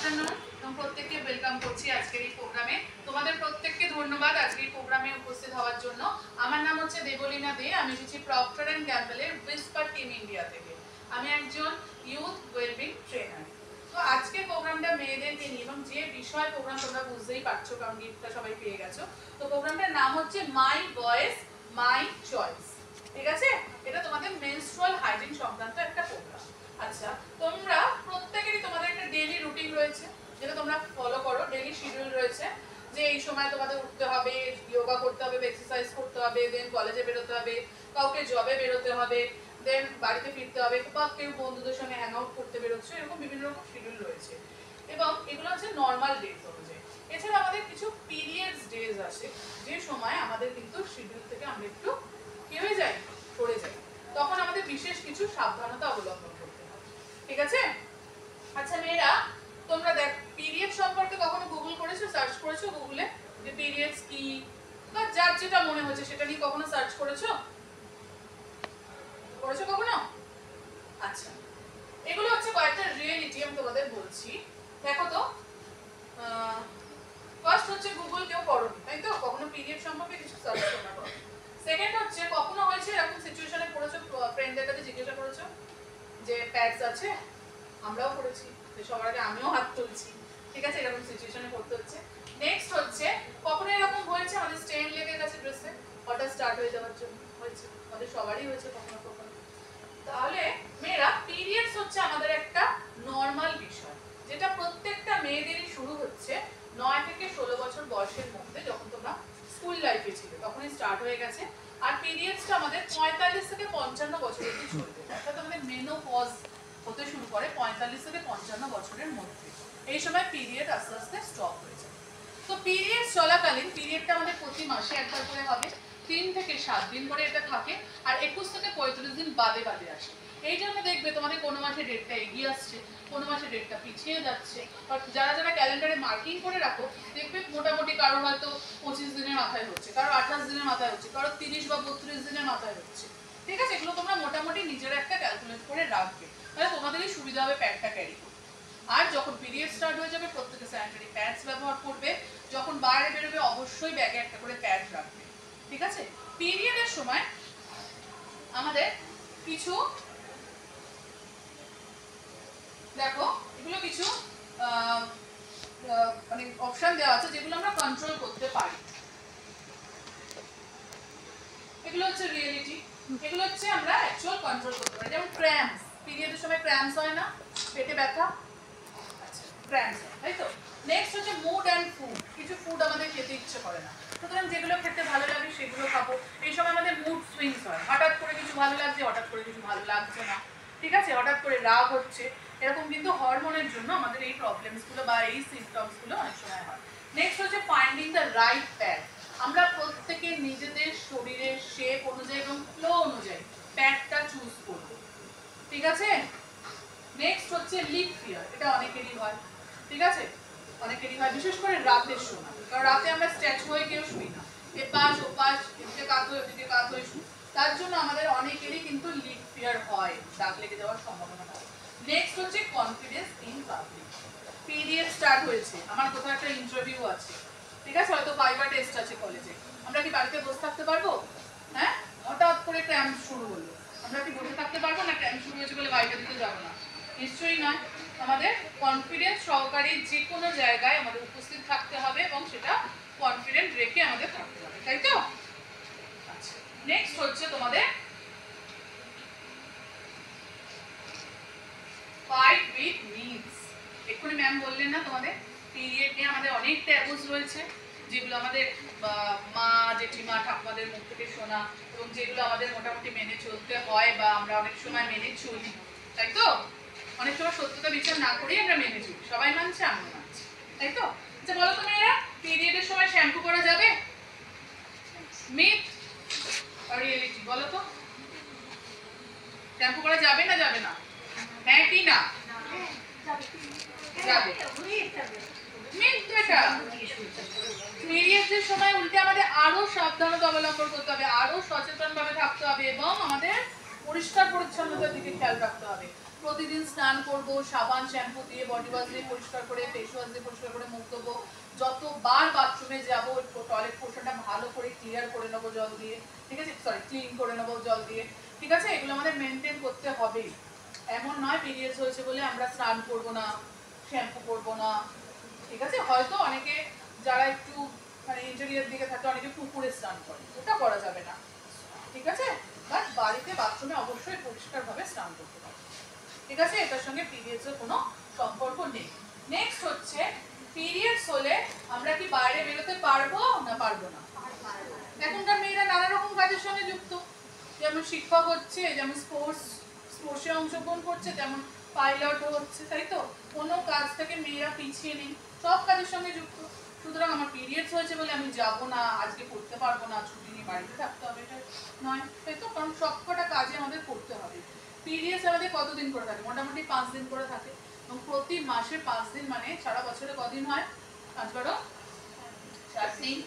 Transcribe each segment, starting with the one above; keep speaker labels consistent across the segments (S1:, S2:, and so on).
S1: Afternoon, তোমাদের প্রত্যেককে welcome করছি আজকের এই প্রোগ্রামে। তোমাদের প্রত্যেককে ধন্যবাদ আজকের এই প্রোগ্রামে উপস্থিত হওয়ার জন্য। আমার নাম হচ্ছে দেবলীনা দে, আমি এসেছি প্রক্টর অ্যান্ড গ্যাম্বলের উইসপার টিম ইন্ডিয়া থেকে। আমি একজন ইউথ ওয়েলবিং ট্রেনার। তো আজকের প্রোগ্রামটা মেয়েদেরকে নিয়ে, এবং যে বিষয় প্রোগ্রাম তোমরা বুঝতেই পারছো কারণ গিফটটা সবাই পেয়ে গেছো। তো প্রোগ্রামটার নাম হচ্ছে মাই ভয়েস মাই চয়েস, ঠিক আছে? এটা তোমাদের মেনস্ট্রুয়াল হাইজিন সংক্রান্ত একটা প্রোগ্রাম। আচ্ছা, তোমরা প্রত্যেকেরই তোমাদের একটা ডেইলি রুটিন রয়েছে যেটা তোমরা ফলো করো। ডেইলি শিডিউল রয়েছে যে এই সময় তোমাদের উঠতে হবে, যোগা করতে হবে, এক্সারসাইজ করতে হবে, দেন কলেজে বেরোতে হবে, কাউকে জবে বেরোতে হবে, দেন বাড়িতে ফিরতে হবে, বা কেউ বন্ধুদের সঙ্গে হ্যাং আউট করতে বেরোচ্ছে, এরকম বিভিন্ন রকম শিডিউল রয়েছে। এবং এগুলো হচ্ছে নর্মাল ডেজ অনুযায়ী। এছাড়া আমাদের কিছু পিরিয়ডস ডেজ আসে যে সময় আমাদের কিন্তু শিডিউল থেকে আমরা একটু কি হয়ে যাই, সরে যাই। তখন আমাদের বিশেষ কিছু সাবধানতা অবলম্বন করতে হবে, ঠিক আছে? আচ্ছা মেয়েরা, তোমরা দেখ পিরিয়ড সম্পর্কে কখনো গুগল করেছো, সার্চ করেছো গুগলে যে পিরিয়ডস কি, বা যার যেটা মনে হচ্ছে সেটা নিয়ে কখনো সার্চ করেছো কখনো? আচ্ছা, এগুলো হচ্ছে কয়েকটা রিয়েলিটি আমি তোমাদের বলছি। দেখো তো, ফার্স্ট হচ্ছে গুগল কেউ করো, তাই তো? কখনো পিরিয়ড সম্পর্কে কিছু সার্চ করো না। সেকেন্ড হচ্ছে কখনো হয়েছে এরকম সিচুয়েশনে পড়েছো, ফ্রেন্ডদের কাছে জিজ্ঞাসা করেছো যে প্যাডস আছে? আমরাও করেছি, সবার আগে আমিও হাত তুলছি, ঠিক আছে? এরকম সিচুয়েশনে পড়তে হচ্ছে। নেক্সট হচ্ছে কখনো এরকম হয়েছে আমাদের স্টেন লেগে গেছে ড্রেসে, ওটা স্টার্ট হয়ে যাওয়ার জন্য হয়েছে, আমাদের সবারই হয়েছে কখনো কখনো। তাহলে মেয়েরা, পিরিয়ডস হচ্ছে আমাদের একটা নর্মাল বিষয় যেটা প্রত্যেকটা মেয়েদেরই শুরু হচ্ছে 9 থেকে 16 বছর বয়সের মধ্যে, যখন তোমরা স্কুল লাইফে ছিলে তখনই স্টার্ট হয়ে গেছে। আর পিরিয়ডসটা আমাদের 45 থেকে 55 বছর অবধি চলবে, অর্থাৎ আমাদের মেনোপজ হতে শুরু করে 45 থেকে 55 বছরের মধ্যে। এই সময় পিরিয়ড আস্তে আস্তে স্টপ হয়ে যায়। তো পিরিয়ড চলাকালীন, পিরিয়ডটা আমাদের প্রতি মাসে একবার করে হবে, 3 থেকে 7 দিন করে এটা থাকে, আর 21 থেকে 35 দিন বাদে বাদে আসে। এই জন্য দেখবে তোমাদের কোনো মাসে ডেটটা এগিয়ে আসছে, কোনো মাসে ডেটটা পিছিয়ে যাচ্ছে। আর যারা যারা ক্যালেন্ডারে মার্কিং করে রাখো দেখবে মোটামুটি কারোর হয়তো 25 দিনের মাথায় হচ্ছে, কারো 28 দিনের মাথায় হচ্ছে, কারো 30 বা 32 দিনের মাথায় হচ্ছে, ঠিক আছে? এগুলো তোমরা মোটামুটি নিজেরা একটা ক্যালকুলেট করে রাখবে, তাহলে তোমাদেরই সুবিধা হবে প্যাডটা ক্যারি করতে। আর যখন পিরিয়ড স্টার্ট হয়ে যাবে প্রত্যেকে স্যানিটারি প্যাডস ব্যবহার করবে। যখন বাইরে বেরোবে অবশ্যই ব্যাগে একটা করে প্যাড রাখবে, ঠিক আছে? পিরিয়ডের সময় আমাদের কিছু, দেখো এগুলো কিছু মানে অপশন দেওয়া আছে যেগুলো আমরা কন্ট্রোল করতে পারি। এগুলো হচ্ছে রিয়েলিটি, এগুলো হচ্ছে আমরা অ্যাকচুয়াল কন্ট্রোল করতে পারি। যেমন ক্র্যাম্পস, পিরিয়ডের সময় ক্র্যাম্পস হয় না, পেটে ব্যথা, আচ্ছা ক্র্যাম্পস হয়, তাই তো? নেক্সট হচ্ছে মুড অ্যান্ড ফুড। কিছু ফুড আমাদের খেতে ইচ্ছে করে না, সুতরাং যেগুলো খেতে ভালো লাগে সেগুলো খাবো। এই সময় আমাদের মুড সুইংস হয়, হঠাৎ করে কিছু ভালো লাগছে, হঠাৎ করে কিছু ভালো লাগছে না, ঠিক আছে? হঠাৎ করে রাগ হচ্ছে, এরকম কিন্তু হরমোনের জন্য আমাদের এই প্রবলেমসগুলো বা এই সিমটমসগুলো অনেক সময় হয়। নেক্সট হচ্ছে ফাইন্ডিং দ্য রাইট প্যাড। আমরা প্রত্যেকে নিজেদের শরীরের শেপ অনুযায়ী এবং ফ্লো অনুযায়ী প্যাডটা চুজ করব, ঠিক আছে? নেক্সট হচ্ছে লিপ ফিয়ার, এটা অনেকেরই হয়, ঠিক আছে? অনেকেরই হয়, বিশেষ করে রাতের সময়, কারণ রাতে আমরা স্ট্যাচু হয়ে কেউ শুই না, এপাশ ওপাশ, এদিকে কাত হয়ে ওদিকে কাত হয়ে শুই, তার জন্য আমাদের অনেকেরই কিন্তু লিপ ফিয়ার হয়, দাগ লেগে যাওয়ার সম্ভাবনা হয়। নেক্সট হচ্ছে confidence in public. Period start হয়েছে, আমার কোথাও একটা ইন্টারভিউ আছে, ঠিক আছে? হয়তো ভাইভা টেস্ট আছে কলেজে, আমরা কি বাড়িতে বসে থাকতে পারবো? হ্যাঁ, হঠাৎ করে ক্র্যাম্প শুরু হলো, আমরা কি বসে থাকতে পারবো না? ক্র্যাম্প শুরু হয়েছে বলে ভাইভা দিতে যাবো না? নিশ্চয়ই নয়। আমাদের কনফিডেন্স সহকারে যে কোনো জায়গায় আমাদের উপস্থিত থাকতে হবে এবং সেটা কনফিডেন্ট রেখে আমাদের থাকতে হবে, তাই তো? আচ্ছা, নেক্সট হচ্ছে তোমাদের ফাইট উইথ মিথস। এক্ষুনি ম্যাম বললেন না তোমাদের পিরিয়ড নিয়ে আমাদের অনেক ট্যাবুস রয়েছে, যেগুলো আমাদের মা জেঠিমা ঠাকুমাদের মুখ থেকে শোনা, এবং যেগুলো আমাদের মোটামুটি মেনে চলতে হয় বা আমরা অনেক সময় মেনে চলি, তাই তো? অনেক সময় সত্যতা বিচার না করেই আমরা মেনে চলি, সবাই মানছে, আমিও মানছি, তাই তো? আচ্ছা বলো তো মেয়েরা, পিরিয়ডের সময় শ্যাম্পু করা যাবে? মিথ আর রিয়েলিটি বলো তো? শ্যাম্পু করা যাবে না যাবে না? হ্যাঁ কি না? যাবে। মিথ এটা। পিরিয়ডের সময় উল্টে আমাদের আরো সাবধানতা অবলম্বন করতে হবে, আরো সচেতন ভাবে থাকতে হবে এবং আমাদের পরিষ্কার পরিচ্ছন্নতার দিকে খেয়াল রাখতে হবে। প্রতিদিন স্নান করব, সাবান শ্যাম্পু দিয়ে বডি ওয়াশ দিয়ে পরিষ্কার করে, ফেস ওয়াশ দিয়ে পরিষ্কার করে মুখ দেবো, যতবার বাথরুমে যাবো টয়লেট পোর্শনটা ভালো করে ক্লিয়ার করে নেবো জল দিয়ে, ঠিক আছে, সরি ক্লিন করে নেবো জল দিয়ে, ঠিক আছে। এগুলো আমাদের মেনটেন করতে হবেই। এমন নয় পিরিয়ডস হয়েছে বলে আমরা স্নান করবো না, শ্যাম্পু করবো না, ঠিক আছে। হয়তো অনেকে যারা একটু মানে ইন্টেরিয়র দিকে থাকে অনেকে পুকুরে স্নান করে, ওটা করা যাবে না, ঠিক আছে। বাট বাড়িতে বাথরুমে অবশ্যই পরিষ্কারভাবে স্নান করতে হবে, ঠিক আছে। এটার সঙ্গে পিরিয়ডসের কোনো সম্পর্ক নেই। নেক্সট হচ্ছে পিরিয়ডস হলে আমরা কি বাইরে বেরোতে পারবো না পারবো না? এখনকার মেয়েরা নানা রকম কাজের সঙ্গে যুক্ত, যেমন শিক্ষক হচ্ছে, যেমন স্পোর্টসে অংশগ্রহণ করছে, যেমন পাইলটও হচ্ছে, তাই তো। কোনো কাজ থেকে মেয়েরা পিছিয়ে নেই, সব কাজের সঙ্গে যুক্ত। সুতরাং আমার পিরিয়ডস হয়েছে বলে আমি যাব না, আজকে করতে পারবো না, ছুটি নিয়ে বাড়িতে থাকতে হবে, এটা নয়, তাই তো। কারণ সবকটা কাজে আমাদের করতে হবে। পিরিয়ডস আমাদের কতদিন করে থাকে? মোটামুটি 5 দিন করে থাকে, এবং প্রতি মাসে 5 দিন, মানে সারা বছরে কদিন হয়? 5 4 দিন।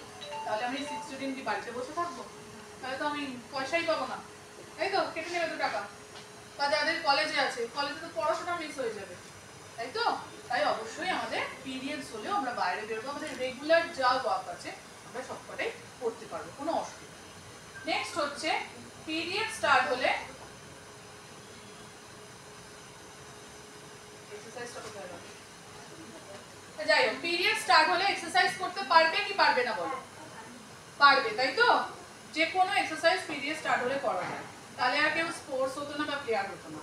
S1: তাহলে আমি 60 দিন কি বাড়িতে বসে থাকবো? তাহলে তো আমি পয়সাই পাবো না, তাই তো, কেটে নেবে 2 টাকা। বা যাদের কলেজে আছে, কলেজে তো পড়াশোনা মিস হয়ে যাবে, তাই তো। তাই অবশ্যই আমাদের পিরিয়ডস হলেও আমরা বাইরে বেরোবো, আমাদের রেগুলার যা ওয়ার্ক আছে আমরা সবকটাই করতে পারবো, কোনো অসুবিধা নেই। নেক্সট হচ্ছে পিরিয়ড স্টার্ট হলে এক্সারসাইজটা কোথায় হবে? যাই হোক, পিরিয়ড স্টার্ট হলে এক্সারসাইজ করতে পারবে কি পারবে না বলো? পারবে, তাই তো। যে কোনো এক্সারসাইজ পিরিয়ড স্টার্ট হলে করা যায়। তাহলে আর কেউ স্পোর্টস হতো না বা প্লেয়ার হতো না।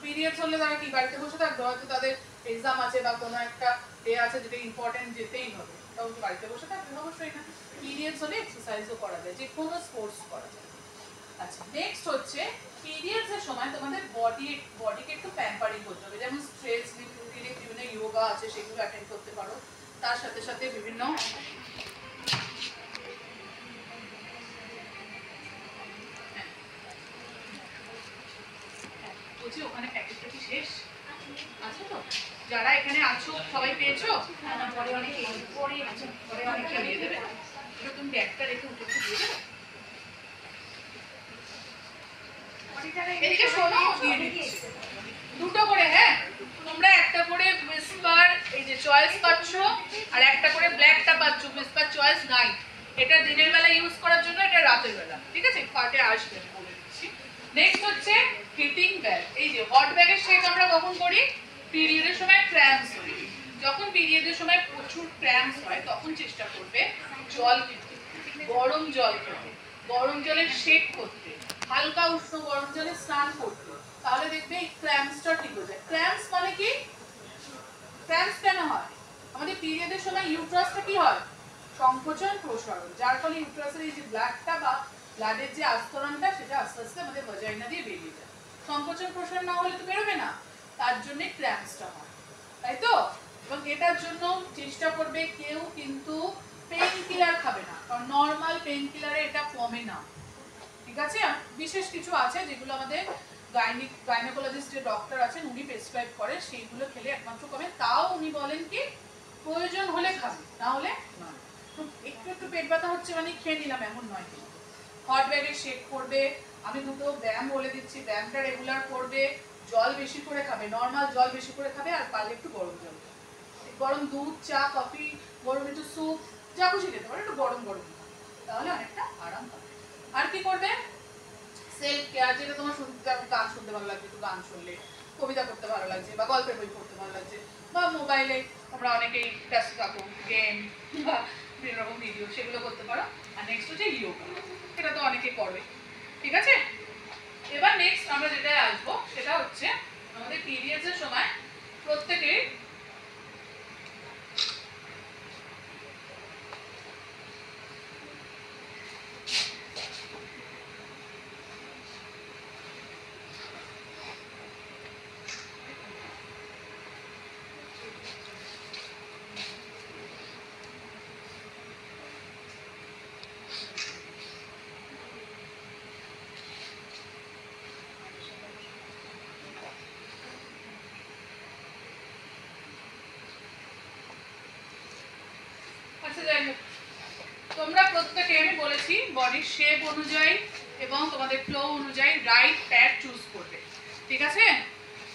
S1: পিরিয়ডস হলে তারা কি বাড়িতে বসে থাকবে? হয়তো তাদের এক্সাম আছে বা কোনো একটা ডে আছে যেটা ইম্পর্টেন্ট, যেতেই হবে, তাও কি বাড়িতে বসে থাকবে? অবশ্যই না। পিরিয়ডস হলে এক্সারসাইজও করা যায়, যে কোনো স্পোর্টস করা যায়। আচ্ছা, নেক্সট হচ্ছে পিরিয়ডস এর সময় তোমাদের বডিকে একটু প্যাম্পারিং করতে হবে, যেমন স্ট্রেচ রিলিফ, বিভিন্ন যোগা আছে সেগুলো অ্যাটেন্ড করতে পারো। তার সাথে সাথে বিভিন্ন বলছি ওখানে প্যাকেটটা কি শেষ আছে তো? যারা এখানে আছো সবাই পেয়েছো? পরে অনেকে দিয়ে দেবে, তুমি ব্যাগটা রেখে উঠে দিয়ে দেবে। এদিকে শোনো, দিয়ে দিচ্ছি 2টো করে, হ্যাঁ। তোমরা একটা করে উইসপার এই যে চয়েস পাচ্ছ, আর একটা করে ব্ল্যাকটা পাচ্ছ, উইসপার চয়েস নাইট। এটা দিনের বেলা ইউজ করার জন্য, এটা রাতের বেলা, ঠিক আছে। পার্টে আসবে, বলে দিচ্ছি। নেক্সট হচ্ছে হিটিং ব্যাগ। এই যে হট ব্যাগের শেক আমরা কখন করি? পিরিয়ডের সময় ক্র্যাম্পস হয়। যখন পিরিয়ডের সময় প্রচুর ক্র্যাম্পস হয় তখন চেষ্টা করবে জল খেতে, গরম জল খেতে, গরম জলের শেক করতে, হালকা উষ্ণ গরম জলে স্নান করতে। তাহলে দেখবে এই ক্র্যাম্পসটা ঠিক হয়ে যায়। ক্র্যাম্পস মানে কি? ক্র্যাম্পস কেন হয়? আমাদের পিরিয়ডের সময় ইউট্রাসটা কি হয়? সংকোচন প্রসারণ, যার ফলে ইউট্রাসের এই যে ব্লাডটা বা ব্লাডের যে আস্তরণটা সেটা আস্তে আস্তে আমাদের ভাজাইনা দিয়ে বেরিয়ে যায়। সংকোচন প্রসারণ না হলে তো বেরোবে না, তার জন্য ক্র্যাম্পসটা হয়, তাই তো। এবং এটার জন্য চেষ্টা করবে কেউ কিন্তু পেইন কিলার খাবে না, কারণ নর্মাল পেইন কিলারে এটা কমে না, ঠিক আছে। বিশেষ কিছু আছে যেগুলো আমাদের গাইনোকোলজিস্ট যে ডক্টর আছেন উনি প্রেসক্রাইব করে, সেইগুলো খেলে একমাত্র কমে। তাও উনি বলেন কি প্রয়োজন হলে খাবে, না হলে নয়। একটু একটু পেট ব্যথা হচ্ছে মানে খেয়ে নিলাম এমন নয়। হট ব্যাগে শেক করবে। আমি 2টো ব্যায়াম বলে দিচ্ছি, ব্যায়ামটা রেগুলার করবে, জল বেশি করে খাবে, নর্মাল জল বেশি করে খাবে, আর পারলে একটু গরম জল, গরম দুধ, চা, কফি, গরম একটু স্যুপ, যা খুশি খেতে পারো, একটু গরম গরম তাহলে অনেকটা আরাম পাবে। আর কি করবে? সেলফ কেয়ার, যেটা তোমার শুনতে, গান শুনতে ভালো লাগছে, একটু গান শুনলে, কবিতা পড়তে ভালো লাগছে বা গল্পের বই পড়তে ভালো লাগছে, বা মোবাইলে আমরা অনেকেই ব্যস্ত থাকো, গেম বা বিভিন্ন রকম ভিডিও, সেগুলো করতে পারো। আর নেক্সট হচ্ছে ইয়োগা, এটা তো অনেকে করবে, ঠিক আছে। এবার নেক্সট আমরা যেটা আসবো সেটা হচ্ছে আমাদের পিরিয়ডসের সময় প্রত্যেকে তোমরা প্রত্যেকে, আমি বলেছি বডির শেপ অনুযায়ী এবং তোমাদের ফ্লো অনুযায়ী রাইট প্যাড চুজ করবে, ঠিক আছে।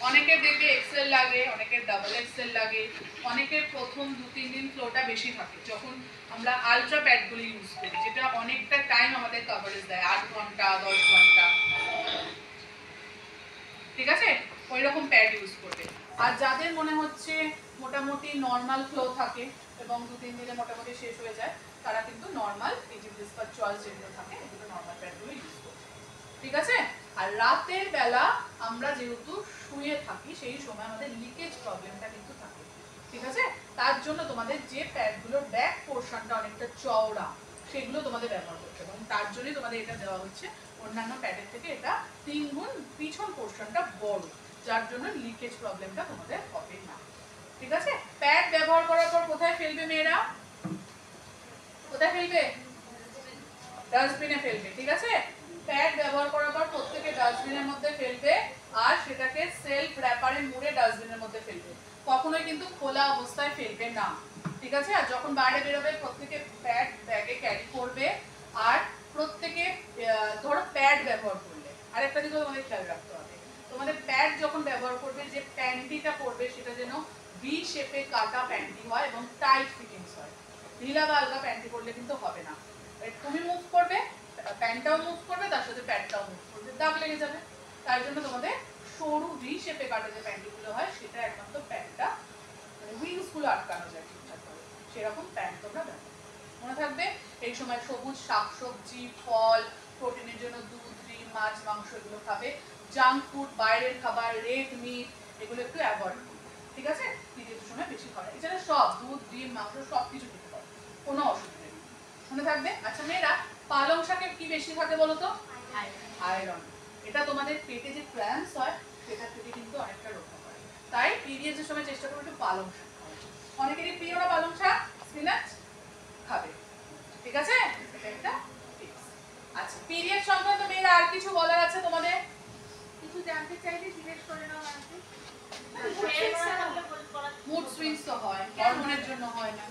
S1: অনেকের দেখবে এক্সেল লাগে, অনেকের ডাবল এক্সেল লাগে, অনেকের প্রথম 2-3 দিন ফ্লোটা বেশি থাকে যখন আমরা আলট্রা প্যাডগুলো ইউজ করি, যেটা অনেকটা টাইম আমাদের কভারেজ দেয়, 8 ঘন্টা 10 ঘন্টা, ঠিক আছে? ওই রকম প্যাড ইউজ করবে। আর যাদের মনে হচ্ছে মোটামুটি নর্মাল ফ্লো থাকে এবং 2-3 দিনে মোটামুটি শেষ হয়ে যায়, তারা কিন্তু নর্মাল ইজিপ্লিস বা চয়েস যেগুলো থাকে এগুলো নর্মাল প্যাডগুলো ইউজ করবে, ঠিক আছে? আর রাতের বেলা আমরা যেহেতু শুয়ে থাকি সেই সময় আমাদের লিকেজ প্রবলেমটা কিন্তু থাকে, ঠিক আছে? তার জন্য তোমাদের যে প্যাডগুলোর ব্যাক পোর্শনটা অনেকটা চওড়া সেগুলো তোমাদের ব্যবহার করতে হবে, এবং তার জন্যই তোমাদের এটা দেওয়া হচ্ছে অন্যান্য প্যাডের থেকে এটা 3 গুণ পিছন পোর্শনটা বড়, যার জন্য লিকেজ প্রবলেমটা তোমাদের হবে না, ঠিক আছে? প্যাড ব্যবহার করার পর কোথায় ফেলবে মেয়েরা? কোথায় ফেলবে? ডাস্টবিনে ফেলবে, ঠিক আছে? প্যাড ব্যবহার করার পর প্রত্যেকে ডাস্টবিনের মধ্যে ফেলবে, আর সেটাকে সেলফ র‍্যাপারে মুড়ে ডাস্টবিনের মধ্যে ফেলবে, কখনোই কিন্তু খোলা অবস্থায় ফেলবে না, ঠিক আছে? আর যখন বাইরে বেরোবে প্রত্যেকে প্যাড ব্যাগে ক্যারি করবে, আর প্রত্যেকে ধরো প্যাড ব্যবহার করলে আরেকটা দিকে তোমাদের খেয়াল রাখতে হবে, তোমাদের প্যাড যখন ব্যবহার করবে যে প্যান্টিটা পরবে সেটা যেন ভি শেপে কাটা প্যান্টি হয় এবং টাইট ফিটিংস হয়, ঢিলা বা আলগা প্যান্টি পরলে কিন্তু হবে না। তুমি মুভ করবে, প্যান্টটাও মুভ করবে, তার সাথে প্যাডটাও মুভ করবে, দাগ লেগে যাবে। তার জন্য তোমাদের সরু ভি শেপে কাটা যে প্যান্টিগুলো হয় সেটা একমাত্র প্যান্টটা মানে উইংসগুলো আটকানো যায় ঠিকঠাক ভাবে, সেরকম প্যান্ট তোমরা ব্যবহার মনে থাকবে। এই সময় সবুজ শাকসবজি, ফল, প্রোটিনের জন্য দুধ, ডিম, মাছ, মাংস এগুলো খাবে। জাঙ্ক ফুড, বাইরের খাবার, রেড মিট এগুলো একটু অ্যাভয়েড করবে, ঠিক আছে? পিরিয়ডের সময় বেশি খাবে, এছাড়া সব দুধ, ডিম, মাংস সব কিছু খেতে পারো, কোনো অসুবিধা নেই, মনে থাকবে। আচ্ছা মেয়েরা, পালং শাকে কি বেশি থাকে বলো তো? আয়রন। এটা তোমাদের পেটে যে ক্র্যাম্পস হয় সেটা থেকে কিন্তু অনেকটা রক্ষা করে, তাই পিরিয়ডের সময় চেষ্টা করবে একটু পালং শাক খাওয়ার। অনেকেরই প্রিয় না পালং শাক, স্পিনাচ খাবে, ঠিক আছে? এটা একটা টিপস। আচ্ছা, পিরিয়ড সংক্রান্ত মেয়েরা আর কিছু বলার আছে তোমাদের?
S2: কিছু জানতে চাইলে জিজ্ঞেস করে নাও আমাকে।
S1: মুড সুইংস তো হয়, হরমোনের জন্য হয় না,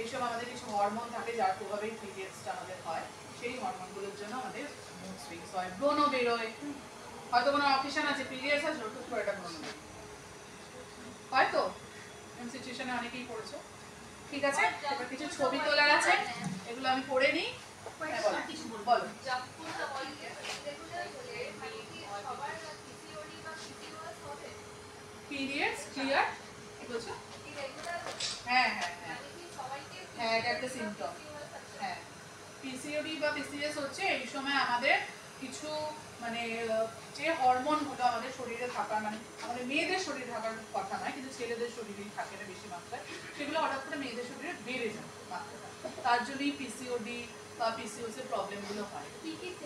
S1: এইসব আমাদের কিছু হরমোন থাকে যার প্রভাবেই পিরিয়ডসটা আমাদের হয়, সেই হরমোনগুলোর জন্য আমাদের মুড সুইংস হয়, ব্রণ বেরোয়, হয়তো কোনো অকেশন আছে পিরিয়ডস আছে হঠাৎ করে এটা ব্রণ বেরোয়, হয়তো এমন সিচুয়েশনে অনেকেই পড়েছো, ঠিক আছে? এবার কিছু ছবি তোলার আছে, এগুলো আমি করে নিই। হ্যাঁ বলো, কিছু বলো। পিরিয়ডস ক্লিয়ার কি বলছো? হ্যাঁ হ্যাঁ হ্যাঁ হ্যাঁ, এটা একটা সিম্পটম। হ্যাঁ, পিসিওডি বা পিসিএস হচ্ছে এই সময় আমাদের কিছু মানে যে হরমোনগুলো আমাদের শরীরে থাকার, মানে আমাদের মেয়েদের শরীরে থাকার কথা নয়, কিন্তু ছেলেদের শরীরেই থাকে না বেশি মাত্রায়, সেগুলো হঠাৎ করে মেয়েদের শরীরে বেড়ে যায় মাত্রাটা, তার জন্যই পিসিওডি বা পিসিওএস এর প্রবলেমগুলো হয়,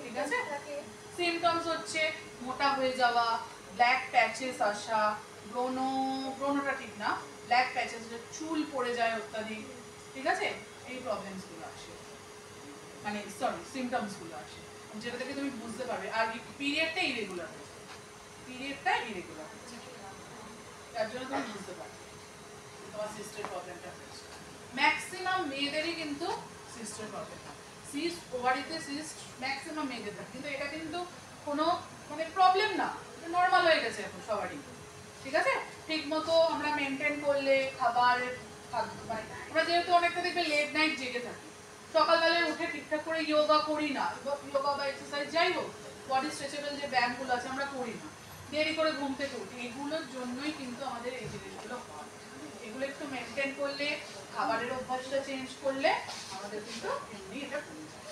S1: ঠিক আছে? সিমটমস হচ্ছে মোটা হয়ে যাওয়া, ব্ল্যাক প্যাচেস আসা, ব্রণটা ঠিক না, ব্ল্যাক প্যাচেস, চুল পড়ে যায় অত্যাধিক, ঠিক আছে? এই প্রবলেমসগুলো আসে, মানে সরি সিমটমসগুলো আসে, যেটা থেকে তুমি বুঝতে পারবে। আর পিরিয়ডটা ইরেগুলার হচ্ছে, পিরিয়ডটা ইরেগুলার হচ্ছে, তার জন্য তুমি বুঝতে পারবে তোমার সিস্টের প্রবলেমটা হচ্ছে। ম্যাক্সিমাম মেয়েদেরই কিন্তু সিস্টের প্রবলেম হয়, সিস্ট ওভারিতে সিস্ট ম্যাক্সিমাম মেয়েদের থাকে, কিন্তু এটা কিন্তু কোনো মানে প্রবলেম না, নর্মাল হয়ে গেছে এখন সবারই, ঠিক আছে? ঠিক মতো আমরা মেনটেন করলে খাবার মানে আমরা যেহেতু অনেকটা দেখবে লেট নাইট জেগে থাকি, সকালবেলায় উঠে ঠিকঠাক করে যোগা করি না, যোগা বা এক্সারসাইজ যাই হোক, বডি স্ট্রেচেবল যে ব্যায়ামগুলো আছে আমরা করি না, দেরি করে ঘুম থেকে উঠি, এগুলোর জন্যই কিন্তু আমাদের এই জিনিসগুলো হয়। এগুলো একটু মেনটেন করলে, খাবারের অভ্যাসটা চেঞ্জ করলে আমাদের কিন্তু এমনি এটা কমে যায়,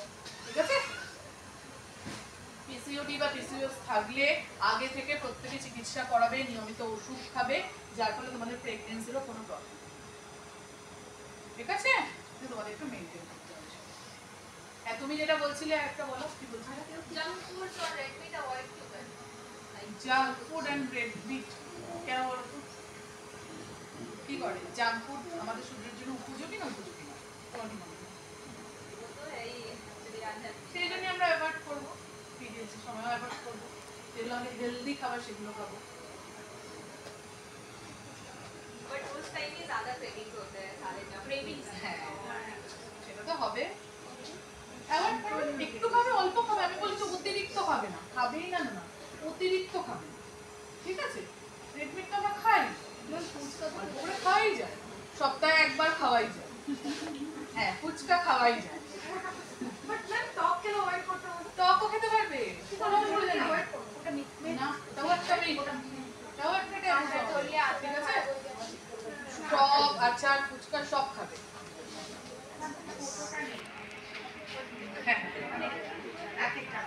S1: ঠিক আছে? পিসিওডি বা পিসিওএস থাকলে আগে থেকে প্রত্যেকে চিকিৎসা করাবে, নিয়মিত ওষুধ খাবে, যার ফলে তোমাদের প্রেগন্যান্সিরও কোনো প্রবলেম, ঠিক আছে? তোমাদের একটু মেনটেন করতে হবে। হ্যাঁ, তুমি যেটা বলছিলে একটা বলো, কি বলছিলে?
S2: জাঙ্ক ফুড আর রেড মিট অ্যাভয়েড করবে।
S1: Junk food and red meat কেন বলো তো? কি করে জাঙ্ক ফুড আমাদের শরীরের জন্য উপযোগী না উপযোগী না? তোমার কি মনে হয়? সেই জন্য আমরা অ্যাভয়েড করবো, পিরিয়ডসের সময় অ্যাভয়েড করবো, যেগুলো আমাদের হেলদি খাবার সেগুলো খাবো।
S2: बट उस टाइम में ज्यादा क्रेविंग्स होते हैं सारे जंक क्रेविंग्स
S1: হ্যাঁ, সেটা তো হবে, অ্যাভয়েড করবে, একটু খাবে, অল্প খাবে, আমি বলছি অতিরিক্ত খাবে না, খাবেই না, না অতিরিক্ত খাবে, আছে? রেড মিট তো আমরা খাই, ওরা খাওয়াই যায়, সপ্তাহে একবার খাওয়াই যায়। হ্যাঁ, ফুচকা খাওয়াই যায়।
S2: বাট ম্যাম টক কেন অ্যাভয়েড করতে হবে?
S1: টকও খেতে পারবে, কোনো অসুবিধা নেই।
S2: অ্যাভয়েড করো ওটা মিট
S1: না, ওটাও একটা মিট, ওটাও একটা টেবিল
S2: হ্যাঁ, দলিয়া আছে,
S1: ঠিক আছে? টক, আচার, ফুচকা সব খাবে। হ্যাঁ,
S2: এক একটা